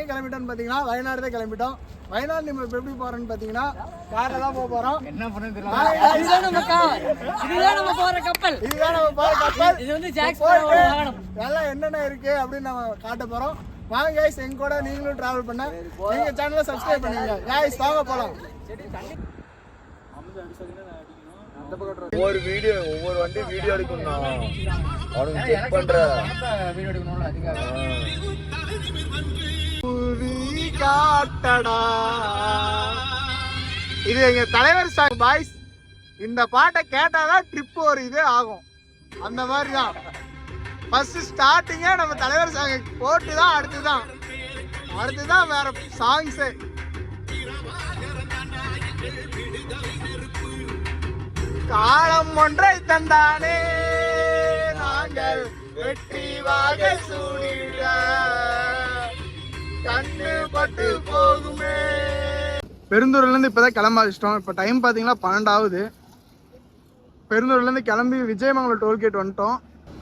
எங்கே கிளம்பிட்டோம்னு பார்த்தீங்கன்னா வயநாடு தான் கிளம்பிட்டோம். வயநாடு நம்ம இப்போ எப்படி போகிறோன்னு பார்த்தீங்கன்னா காரில் தான் போக போகிறோம். என்ன பண்ணுறது இதுதான் நம்ம போகிற கப்பல். இது வந்து எல்லாம் என்னென்ன இருக்குது அப்படின்னு நம்ம காட்ட போகிறோம். வாங்க கைஸ், எங்க கூட நீங்களும் டிராவல் பண்ண எங்க சேனலை சப்ஸ்கிரைப் பண்ணுங்க கைஸ். வாங்க போலாம். ஒவ்வொரு வண்டி வீடியோ எடுக்கணும். அவனுக்கு செக் பண்ற வீடியோ எடுக்கணும்ல அதுக்காக. இது எங்க தலைவர் சாங் பாய்ஸ். இந்த பாட்டை கேட்டாதான் ட்ரிப் ஒரு இது ஆகும். அந்த மாதிரி தான் ஃபர்ஸ்ட் ஸ்டார்டிங்கே நம்ம தலைவர் சாங் போட்டு தான் அடுத்துதான் வேற சாங்ஸு. காலம் ஒன்றை தந்தானே நாங்கள் வெற்றி வாகை சூடிட கண்ணு பட்டு போகுமே. பெருந்தூர்லேருந்து இப்போதான் கிளம்ப ஆரம்பிச்சிட்டோம். இப்போ டைம் பார்த்தீங்கன்னா 12 ஆகுது. பெருந்தூர்லேருந்து கிளம்பி விஜயமங்கலம் டோல்கேட் வந்துட்டோம்.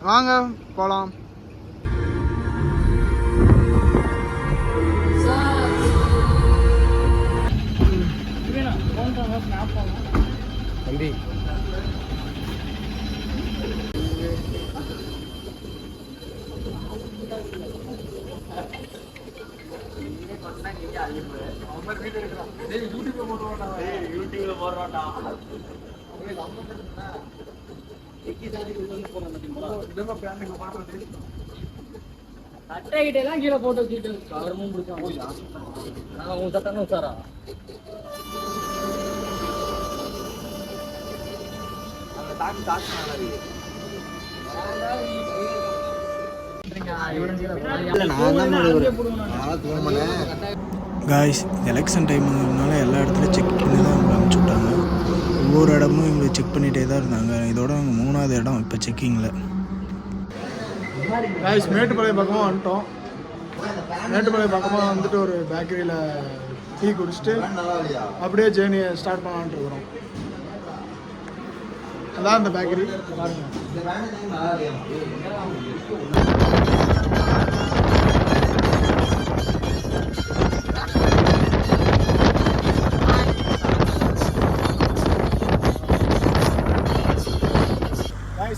வாங்க போகலாம். தம்பி யூடியூப்ல போடுறோம்டா. கட்டைகிட்டெல்லாம் கீழே போட்டு வச்சுட்டு கவரமும் பிடிச்சான் உன் சட்டன்னு சாரா அந்த தாக்கு காய்ஸ், எலெக்ஷன் டைம்னால எல்லா இடத்துலையும் செக் பண்ணி தான் அவங்க அனுப்பிச்சி விட்டாங்க. ஒவ்வொரு இடமும் இவங்க செக் பண்ணிகிட்டே தான் இருந்தாங்க. இதோட அவங்க 3ஆவது இடம் இப்போ செக்கிங்கில். காய்ஸ், மேட்டுப்பாளையம் பக்கமாக வந்துட்டோம். மேட்டுப்பாளையம் பக்கமாக வந்துட்டு ஒரு பேக்கரியில் டீ குடிச்சிட்டு அப்படியே ஜேர்னியை ஸ்டார்ட் பண்ணலான்ட்டு இருக்கிறோம். அதான் அந்த பேக்கரி பாருங்க.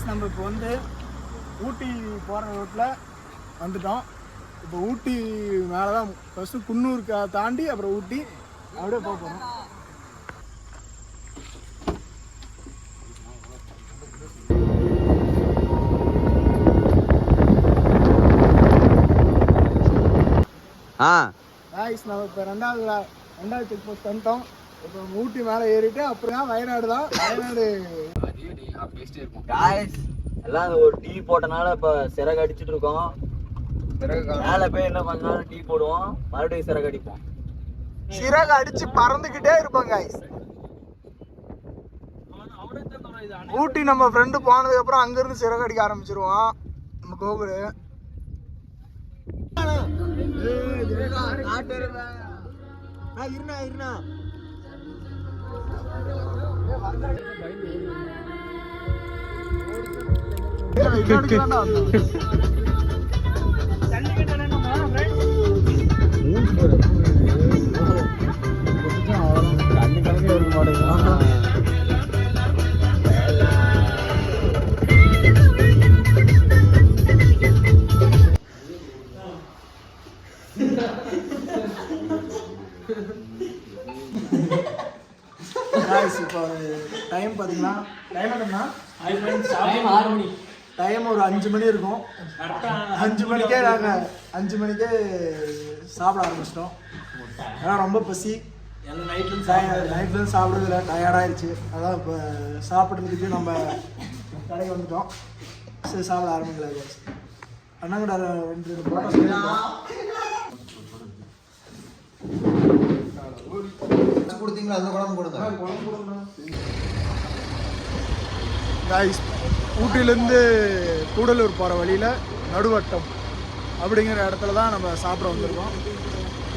நம்ம இப்போ வந்து ஊட்டி போகிற ரோட்டில் வந்துட்டோம். இப்போ ஊட்டி மேலே தான் ஃபஸ்ட்டு குன்னூருக்கு தாண்டி அப்புறம் ஊட்டி அப்படியே போக போகிறோம். நம்ம இப்போ ரெண்டாவது செக் போஸ்ட் வந்துட்டோம். இப்போ ஊட்டி மேலே ஏறிட்டு அப்புறம் வயநாடு தான். வயநாடு எல்லாம் ஒரு டீ போட்டனால இப்ப சிறகு அடிச்சுட்டு இருக்கோம். மேல போய் என்ன பண்ணாலும் டீ போடுவோம், மறுபடியும் சிறகு அடிப்போம். சிறகு அடிச்சு பறந்துகிட்டே இருப்போம் காய்ஸ். ஊட்டி நம்ம ஃப்ரெண்டு போனதுக்கு அப்புறம் அங்கிருந்து சிறகு அடிக்க ஆரம்பிச்சிருவோம் நம்ம கோகுலு. இருண்ணா இப்போ டைம் பார்த்தீங்கன்னா டைம் ஒரு 5 மணி இருக்கும். 5 மணிக்கே நாங்கள் 5 மணிக்கே சாப்பிட ஆரம்பிச்சிட்டோம். ஏன்னா ரொம்ப பசி. நைட்லேருந்து சாப்பிட்றதுல டயர்டாகிடுச்சு. அதான் இப்போ சாப்பிட்றதுக்கு நம்ம கடைக்கு வந்துட்டோம். சரி சாப்பிட ஆரம்பிக்கல. அண்ணாங்கடா 2 கொடுத்தீங்களா? அந்த குழம்பு கொடுங்க. காய்ஸ், ஊட்டிலேருந்து கூடலூர் போகிற வழியில் நடுவட்டம் அப்படிங்கிற இடத்துல தான் நம்ம சாப்பிட வந்திருக்கோம்.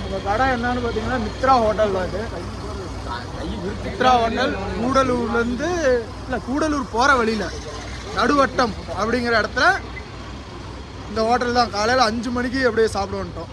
நம்ம கடை என்னன்னு பார்த்தீங்கன்னா மித்ரா ஹோட்டல் தான். இது மித்ரா ஹோட்டல் கூடலூர்லேருந்து கூடலூர் போகிற வழியில் நடுவட்டம் அப்படிங்கிற இடத்துல இந்த ஹோட்டல் தான். காலையில் 5 மணிக்கு அப்படியே சாப்பிட வந்துட்டோம்.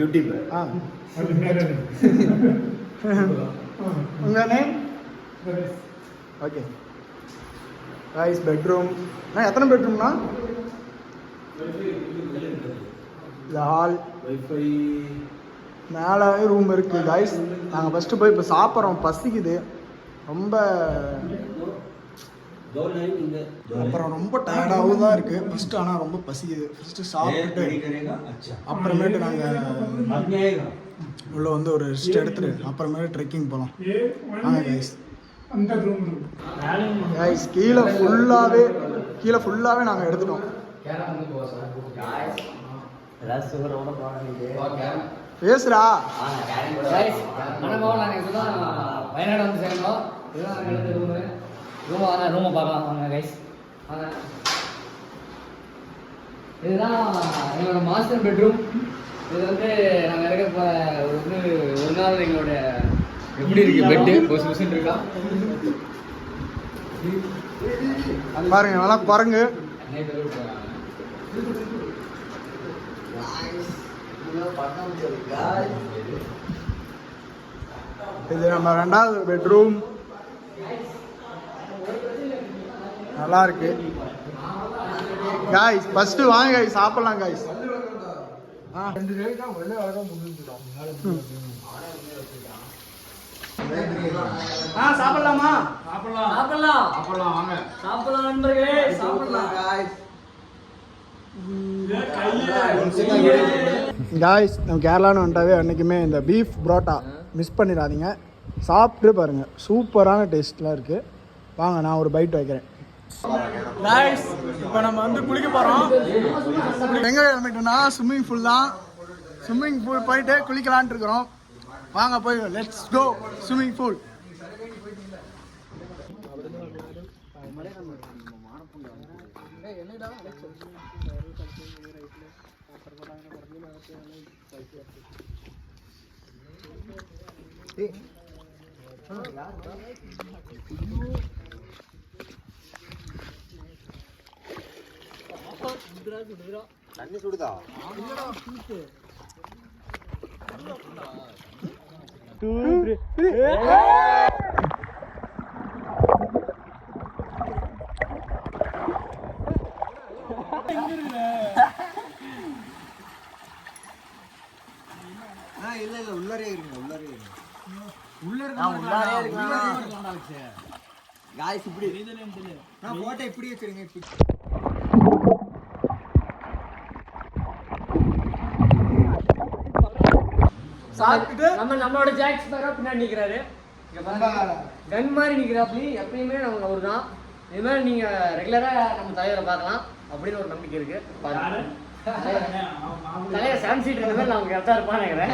யூடியூப். ஆ உங்கள் நேம்? Okay guys, bedroom. எத்தனை பெட்ரூம்னா? இந்த ஹால், வைஃபை, மேலே ரூம் இருக்குது கைஸ். நாங்கள் ஃபஸ்ட்டு போய் இப்போ சாப்பிட்றோம், பசிக்குது ரொம்ப. அப்புறம் ரொம்ப டயர்டாகவும் தான் இருக்குது ஃபஸ்ட்டு, ஆனால் ரொம்ப பசிக்குது. ஃபஸ்ட்டு சாப்பிட்டுட்டு அப்புறமேட்டு நாங்கள் உள்ள வந்து ஒரு ரெஸ்ட் எடுத்துட்டு அப்புறமேட்டு ட்ரெக்கிங் போகலாம். வாங்க கைஸ். கைஸ் கீழே ஃபுல்லாகவே நாங்கள் எடுத்துட்டோம். பேசுறா. வயநாடு வந்து சேர்ந்தோம். இதுதான் நாங்கள் எடுத்த ரூமு வாங்க, ரூமை பார்க்கலாம் வாங்க கைஸ் வாங்க. இதுதான் எங்களோட மாஸ்டர் பெட்ரூம். இது வந்து நாங்கள் இருக்க ஒரு நாள் எங்களோட எப்படி இருக்கு பெட்டு கொசு கொசுன்னு இருக்கா பாருங்க, நல்லா குரங்கு. இது நம்ம 2வது பெட்ரூம். நல்லா இருக்கு காய்ஸ். ஃபர்ஸ்ட் வாங்க காய்ஸ், சாப்பிடலாம் காய்ஸ். சாப்பிடலாமா? சாப்பிடலாம் வாங்க சாப்பிடலாம் நண்பர்களே, சாப்பிடலாம் காய்ஸ். நம்ம கேரளான்னு வந்துட்டாவே அன்றைக்குமே இந்த பீஃப் புரோட்டா மிஸ் பண்ணிடாதீங்க. சாப்பிட்டு பாருங்கள், சூப்பரான டேஸ்ட்லாம் இருக்குது. வாங்க நான் ஒரு பைட் வைக்கிறேன். காய்ஸ் இப்போ நம்ம வந்து குளிக்க போகிறோம். எங்கே கிளம்பிட்டோம்னா ஸ்விம்மிங் பூல் தான். ஸ்விம்மிங் பூல் போயிட்டு குளிக்கலான்ட்டு இருக்கிறோம். வாங்க போய் லெட்ஸ் கோ ஸ்விம்மிங் பூல். தண்ணி சுடுதா? இல்ல இல்ல உள்ளரே இருங்க, உள்ளரே இருங்க. உள்ளரே இருக்கலாம். गाइस இப்படி நான் போட்டோ இப்படி வச்சிருங்க. இப்படி சாப்பிட்டு நம்மளோட ஜாக்ஸ் பேரா பின்னாடி நிற்கிறாரு. கன் மாதிரி நிற்கிறாப்லி. எப்பயுமே நம்ம அவர் தான். இது மாதிரி நீங்கள் ரெகுலராக நம்ம தலைவரை பார்க்கலாம் அப்படின்னு ஒரு நம்பிக்கை இருக்கு. தலைவர் சாம் சீட் இருந்த மாதிரி நமக்கு கரெக்டாக இருப்பான்னு நினைக்கிறேன்.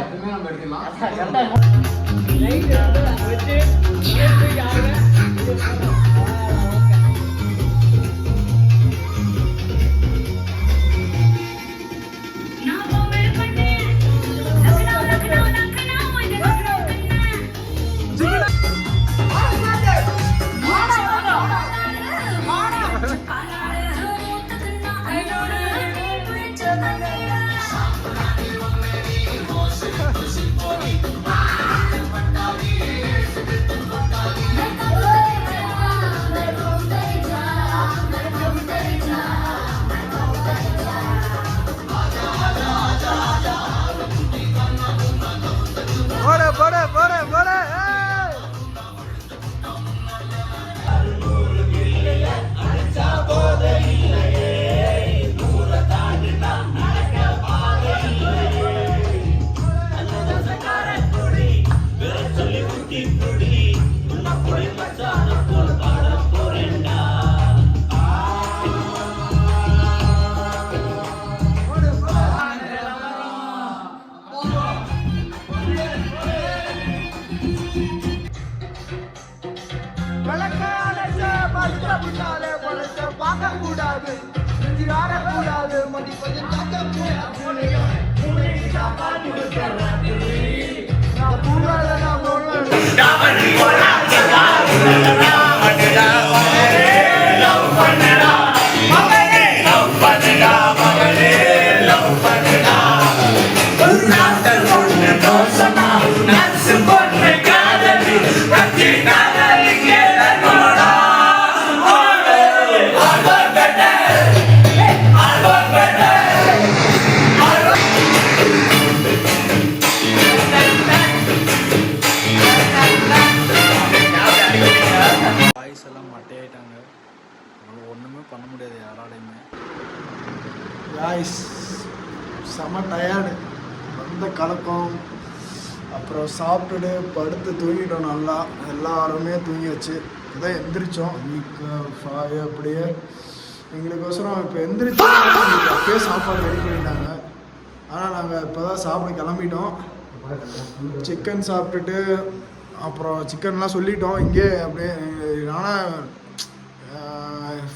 செம டயர்டு, வந்த கலக்கம். அப்புறம் சாப்பிட்டுட்டு படுத்து தூங்கிட்டோம். நல்லா எல்லாருமே தூங்கி வச்சு இப்போதான் எந்திரிச்சோம். வீக் 5 அப்படியே எங்களுக்கோசரம் இப்போ எந்திரிச்சோம். அப்பயே சாப்பாடு ரெடி பண்ணிட்டாங்க. ஆனால் நாங்கள் இப்போ தான் சாப்பிட கிளம்பிட்டோம். சிக்கன் சாப்பிட்டுட்டு அப்புறம் சிக்கன்லாம் சொல்லிட்டோம் இங்கே அப்படியே. ஆனால்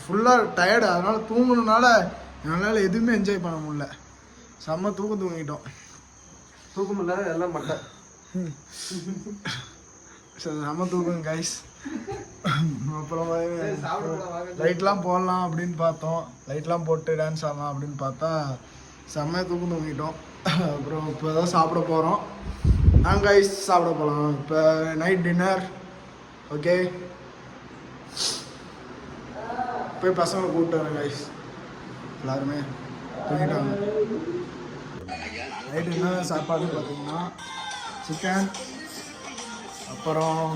ஃபுல்லாக டயர்டு, அதனால் தூங்கணுனால என்னால் எதுவுமே என்ஜாய் பண்ண முடியல. செம்ம தூங்கிட்டோம். தூக்கம் இல்லை, எல்லாம் மட்டை. செம்ம தூக்கம் கைஸ். அப்புறம் லைட்லாம் போடலாம் அப்படின்னு பார்த்தோம். லைட்லாம் போட்டு டான்ஸ் ஆடலாம் அப்படின்னு பார்த்தா செம்ம தூங்கிட்டோம். அப்புறம் இப்போ தான் சாப்பிட போகிறோம். நாங்கள் கைஸ் சாப்பிட போகலாம். இப்போ நைட் டின்னர். ஓகே, போய் பசங்களை கூப்பிட்டு வரேன் கைஸ். எல்லாருமே தூங்கிட்டாங்க. நைட் என்ன சாப்பாடு பார்த்தீங்கன்னா சிக்கன், அப்புறம்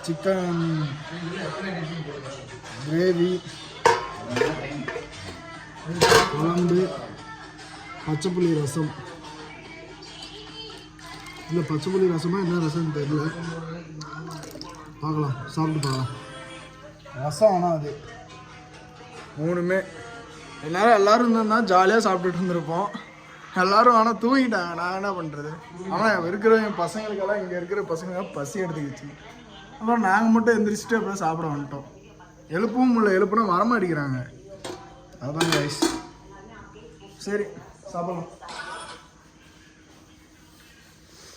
சிக்கன் கிரேவி, குழம்பு, பச்சைப்புளி ரசம். இல்லை பச்சைப்புளி ரசமாக என்ன ரசம்னு தெரியல, பார்க்கலாம், சாப்பிட்டு பார்க்கலாம். ரசம் ஆனால் அது 3மே எல்லோரும் இருந்தோம்னா ஜாலியாக சாப்பிட்டுட்டு இருந்திருப்போம். எல்லோரும் ஆனால் தூங்கிட்டாங்க. நான் என்ன பண்ணுறது? ஆனால் இருக்கிற என் பசங்களுக்கெல்லாம், இங்கே இருக்கிற பசங்களுக்கெல்லாம் பசி எடுத்துக்கிச்சு. அப்புறம் நாங்கள் மட்டும் எந்திரிச்சிட்டு அப்புறம் சாப்பிட வந்துட்டோம். எழுப்பவும் முடியல, எழுப்புனா வரமாட்டேங்கிறாங்க. அதுதான் கைஸ். சரி சாப்பிடலாம்.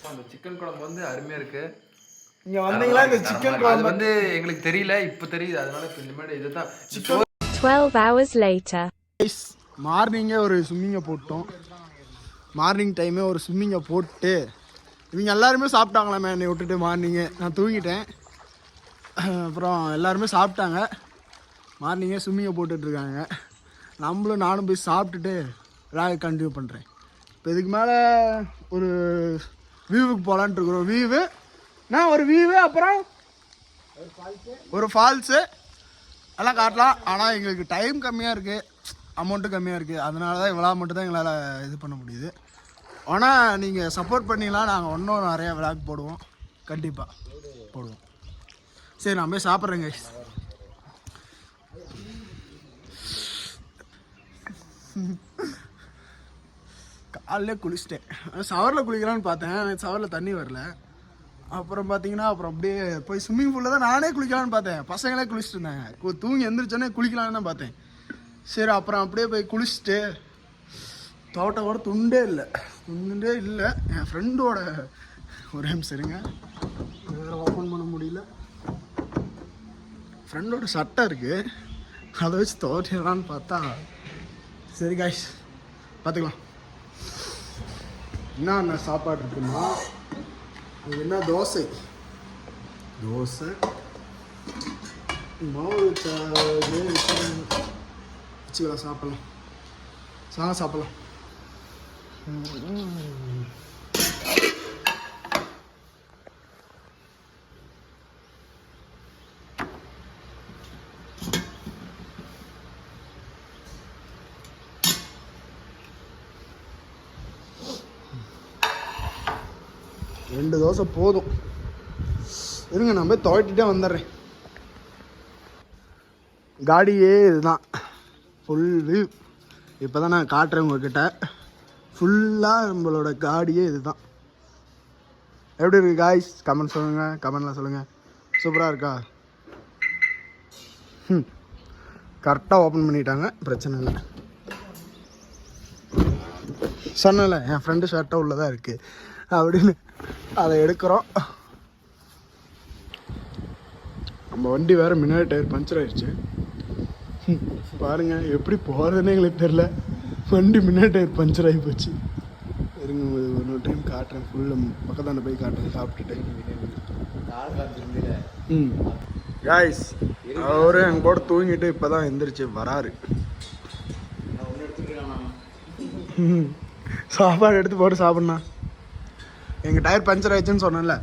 அந்த சிக்கன் குழம்பு வந்து அருமையாக இருக்குது. இங்கே வந்தீங்களா? இந்த சிக்கன் குழம்பு வந்து எங்களுக்கு தெரியல, இப்போ தெரியுது. அதனால இப்போ இனிமேல் இதுதான் சிக்கன். 12 hours later. மார்னிங்கே ஒரு ஸ்விம்மிங்கை போட்டோம். மார்னிங் டைமே ஒரு ஸ்விம்மிங்கை போட்டு இவங்க எல்லாருமே சாப்பிட்டாங்களாமே என்னை விட்டுட்டு. மார்னிங்கே நான் தூங்கிட்டேன். அப்புறம் எல்லாருமே சாப்பிட்டாங்க. மார்னிங்கே ஸ்விம்மிங்கை போட்டுட்ருக்காங்க. நம்மளும் நானும் போய் சாப்பிட்டுட்டு விளையாட கண்டினியூ பண்ணுறேன். இப்போ இதுக்கு மேலே ஒரு வியூவுக்கு போகலான்ட்டு இருக்கிறோம். ஒரு வியூவு அப்புறம் ஒரு ஃபால்ஸு எல்லாம் காட்டலாம். ஆனால் எங்களுக்கு டைம் கம்மியாக இருக்குது, அமௌண்ட்டும் கம்மியாக இருக்குது. அதனால தான் இவ்வளோ மட்டும் தான் எங்களால் இது பண்ண முடியுது. ஆனால் நீங்கள் சப்போர்ட் பண்ணிக்கலாம், நாங்கள் இன்னும் நிறையா விளாக் போடுவோம், கண்டிப்பாக போடுவோம். சரி நான் போய் சாப்பிட்றேங்க. காலையில் குளிச்சிட்டேன். ஷவரில் குளிக்கலான்னு பார்த்தேன், ஷவரில் தண்ணி வரல. அப்புறம் பார்த்தீங்கன்னா அப்புறம் அப்படியே போய் ஸ்விம்மிங் பூலில் தான் நானே குளிக்கலான்னு பார்த்தேன். பசங்களே குளிச்சுட்டு இருந்தாங்க. தூங்கி எந்திரிச்சோன்னே குளிக்கலான்னு தான் பார்த்தேன். சரி அப்புறம் அப்படியே போய் குளிச்சுட்டு தோட்டத்தோட துண்டே இல்லை. என் ஃப்ரெண்டோட ஒரே நிமிஷம் வேறு ஓப்பன் பண்ண முடியல. ஃப்ரெண்டோட சட்டை இருக்குது, அதை வச்சு துவைச்சிடலான்னு பார்த்தா சரி காய்ஸ் பார்த்துக்கலாம். என்ன சாப்பாடு இருக்குன்னா அது என்ன தோசை மாவு வச்சுக்கலாம், சாப்பிடலாம். ரெண்டு தோசை போதும். இருங்க நான் போய் துவைட்டிட்டே வந்துடுறேன். காடியே இதுதான் ஃபுல் வியூ. இப்போ தான் நான் காட்டுறேன் உங்ககிட்ட. ஃபுல்லாக நம்மளோட காடியே இதுதான். எப்படி இருக்குது காய்ஸ்? கமெண்ட் சொல்லுங்கள், கமெண்டில் சொல்லுங்கள். சூப்பராக இருக்கா? கரெக்டாக ஓப்பன் பண்ணிட்டாங்க, பிரச்சனை இல்லை. சொன்னல என் ஃப்ரெண்டு ஷர்ட்டை உள்ளதாக இருக்குது அப்படின்னு அதை எடுக்கிறோம். நம்ம வண்டி வேறு முன்னாடி டயர் பஞ்சர் ஆயிடுச்சு. பாருங்கள் எப்படி போகிறதுன்னு எங்களுக்கு தெரில. வண்டி முன்னாடி டயர் பஞ்சர் ஆகி போச்சு. இருங்க ஒரு டைம் காட்டுறேன். ஃபுல்லாக பக்கத்தாண்ட போய் காட்டுறேன் சாப்பிட்டுட்டு. காய்ஸ் அவரு எங்கள் கூட தூங்கிட்டு இப்போ தான் எந்திரிச்சு வராரு. சாப்பாடு எடுத்து போட்டு சாப்பிட்ணா. எங்கள் டயர் பஞ்சர் ஆயிடுச்சுன்னு சொன்னேன்ல,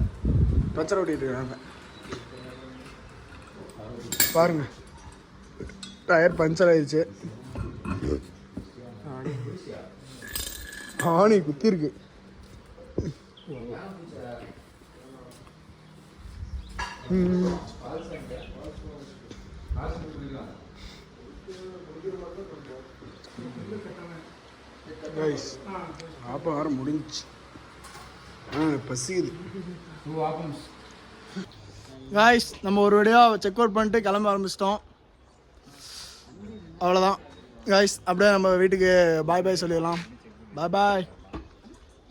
பஞ்சர் ஓட்டிகிட்டு இருக்காங்க. பாருங்க டயர் பஞ்சர் ஆயிடுச்சு. ஆணி குத்திருக்கு. ஆப்பம் வேற முடிஞ்சிச்சு. பசிக்குது. காய்ஸ் நம்ம ஒரு வழியாக செக் அவுட் பண்ணிட்டு கிளம்ப ஆரம்பிச்சிட்டோம். அவ்வளோதான் காய்ஸ். அப்படியே நம்ம வீட்டுக்கு பாய் பாய் சொல்லிடலாம். பாய் பாய்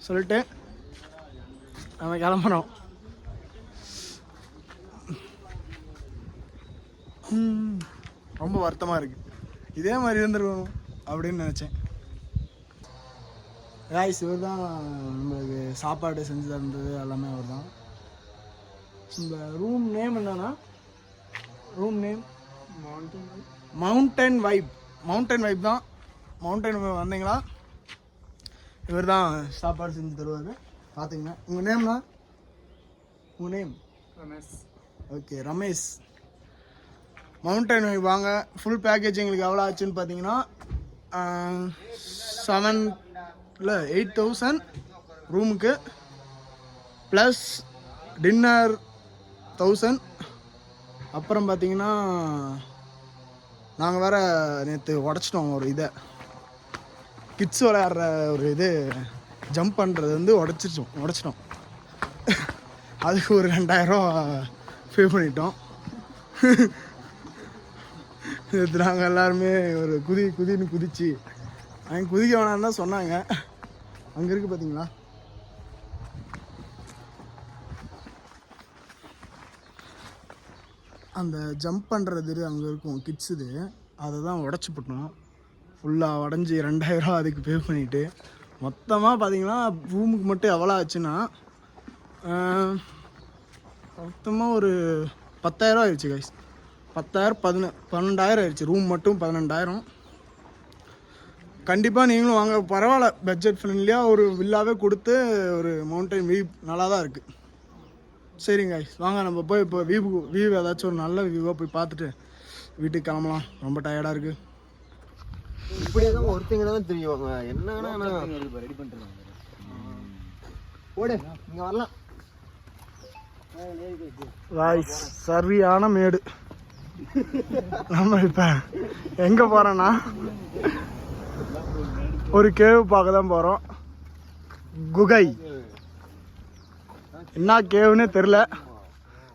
சொல்லிட்டு நம்ம கிளம்புறோம். ரொம்ப வருத்தமாக இருக்குது. இதே மாதிரி இருந்துருக்கணும் அப்படின்னு நினச்சேன். காய்ஸ் இவர் தான் நம்மளுக்கு சாப்பாடு செஞ்சு தந்தது எல்லாமே அவர் தான். இந்த ரூம் நேம் என்னன்னா, room name mountain vibe. Mountain vibe தான். மவுண்டன் வைப் வந்தீங்களா இவர் தான் சாப்பாடு செஞ்சு தருவார். பார்த்தீங்கன்னா உங்கள் நேம்னா? உங்கள் name Ramesh. Okay Ramesh. Mountain vibe வாங்க. ஃபுல் பேக்கேஜ் எங்களுக்கு எவ்வளோ ஆச்சுன்னு பார்த்தீங்கன்னா 8,000 ரூமுக்கு ப்ளஸ் டின்னர் 1000. அப்புறம் பார்த்தீங்கன்னா நாங்கள் வேறு நேற்று உடச்சிட்டோம் ஒரு இதை, கிட்ஸ் விளையாடுற ஒரு இது ஜம்ப் பண்ணுறது வந்து உடச்சிட்டோம். அதுக்கு ஒரு 2000 பே பண்ணிட்டோம். நேற்று நாங்கள் எல்லாருமே ஒரு குதின்னு குதிச்சு, அவங்க குதிக்க வேணான்னு தான் சொன்னாங்க. அங்கே இருக்குது பார்த்தீங்களா, அந்த ஜம்ப் பண்ணுறது அங்கே இருக்கும் கிட்ஸுது, அதை தான் உடச்சி போட்டோம். ஃபுல்லாக உடஞ்சி 2000 அதுக்கு பே பண்ணிவிட்டு மொத்தமாக பார்த்தீங்கன்னா ரூமுக்கு மட்டும் எவ்வளோ ஆச்சுன்னா மொத்தமாக ஒரு 10,000 ஆயிடுச்சு கைஸ். 10,000 12,000 ஆயிடுச்சு. ரூம் மட்டும் 12,000. கண்டிப்பாக நீங்களும் வாங்க. பரவாயில்ல, பட்ஜெட் ஃப்ரெண்ட்லியாக ஒரு வில்லாவே கொடுத்து ஒரு மவுண்டன் வியூ நல்லா தான் இருக்குது. சரிங்க வாங்க நம்ம போய் இப்போ வியூ ஏதாச்சும் ஒரு நல்ல வியூவாக போய் பார்த்துட்டு வீட்டுக்கு கிளம்பலாம். ரொம்ப டயர்டாக இருக்குது. இப்படியே தான் ஒருத்தங்க தான் தெரியும் என்னன்னா ரெடி பண்ணிட்டு ஓடு இங்கே வரலாம். சரியான மேடு. நம்ம இப்போ எங்கே போகிறோன்னா ஒரு கேவ் பார்க்க தான் போகிறோம். குகை. என்ன கேவ்னே தெரில.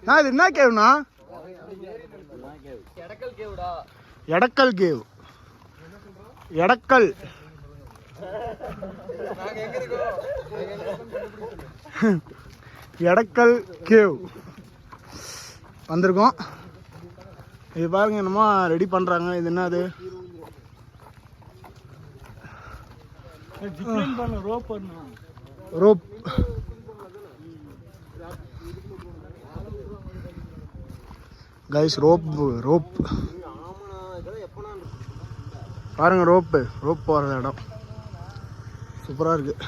நான் இது என்ன கேவ்னா? எடக்கல் கேவ். எடக்கல் எடக்கல் கேவ் வந்திருக்கோம். இது பாருங்க, என்னமோ ரெடி பண்ணுறாங்க. இது என்னது? ரோப். கைஸ் ரோப் பாருங்க. ரோப் போகிற இடம் சூப்பராக இருக்குது.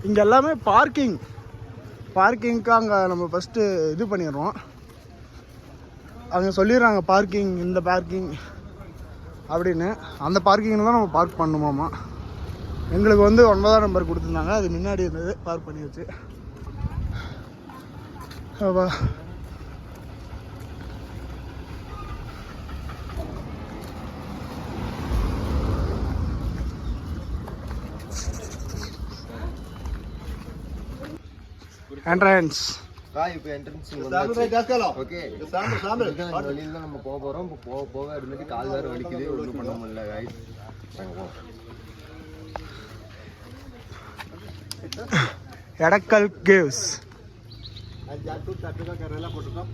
இங்கே எல்லாமே பார்க்கிங்க்கு அங்கே நம்ம ஃபஸ்ட்டு இது பண்ணிடுறோம். அங்கே சொல்லிடுறாங்க பார்க்கிங், இந்த பார்க்கிங் அப்படின்னு. அந்த பார்க்கிங்கில் தான் நம்ம பார்க் பண்ணணுமாமா. எங்களுக்கு வந்து 9ஆம் நம்பர் கொடுத்துருந்தாங்க. அது முன்னாடி இருந்தது, பார்க் பண்ணி வச்சு. என்ட்ரன்ஸ். இப்போ என்ட்ரன்ஸ் ஓகே. வெளியில் தான் நம்ம போக போகிறோம். இப்போ போக இருந்துட்டு கால் வேறு வலிக்குது, ஒன்றும் பண்ண முடியல காய்ஸ். எடக்கல் கேவ்ஸ். போட்டுருக்கோம்.